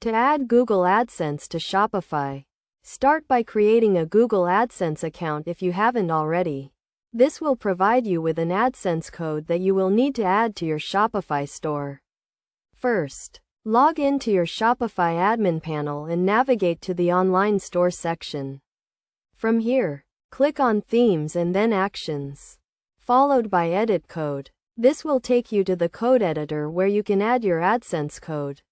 To add Google AdSense to Shopify, start by creating a Google AdSense account if you haven't already. This will provide you with an AdSense code that you will need to add to your Shopify store. First, log in to your Shopify admin panel and navigate to the online store section. From here, click on Themes and then Actions, followed by Edit Code. This will take you to the code editor where you can add your AdSense code.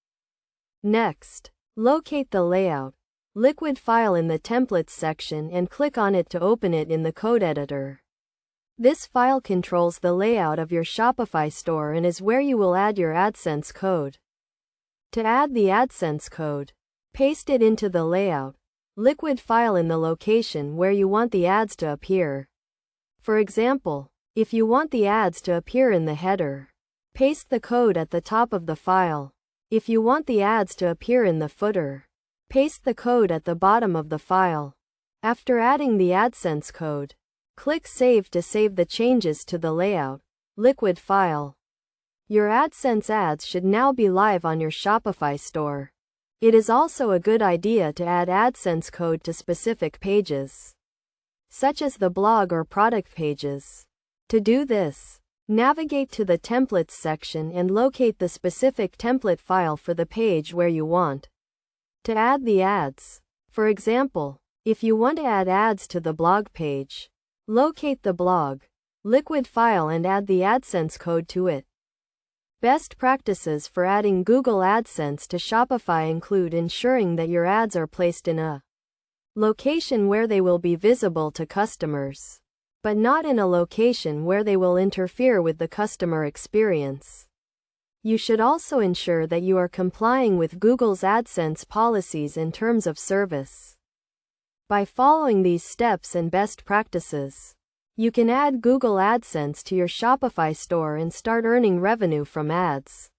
Next, locate the Layout liquid file in the Templates section and click on it to open it in the code editor. This file controls the layout of your Shopify store and is where you will add your AdSense code. To add the AdSense code, paste it into the Layout liquid file in the location where you want the ads to appear. For example, if you want the ads to appear in the header, paste the code at the top of the file. If you want the ads to appear in the footer, paste the code at the bottom of the file. After adding the AdSense code, click Save to save the changes to the Layout liquid file. Your AdSense ads should now be live on your Shopify store. It is also a good idea to add AdSense code to specific pages, such as the blog or product pages. To do this, navigate to the Templates section and locate the specific template file for the page where you want to add the ads. For example, if you want to add ads to the blog page, locate the blog liquid file and add the AdSense code to it. Best practices for adding Google AdSense to Shopify include ensuring that your ads are placed in a location where they will be visible to customers, but not in a location where they will interfere with the customer experience. You should also ensure that you are complying with Google's AdSense policies and terms of service. By following these steps and best practices, you can add Google AdSense to your Shopify store and start earning revenue from ads.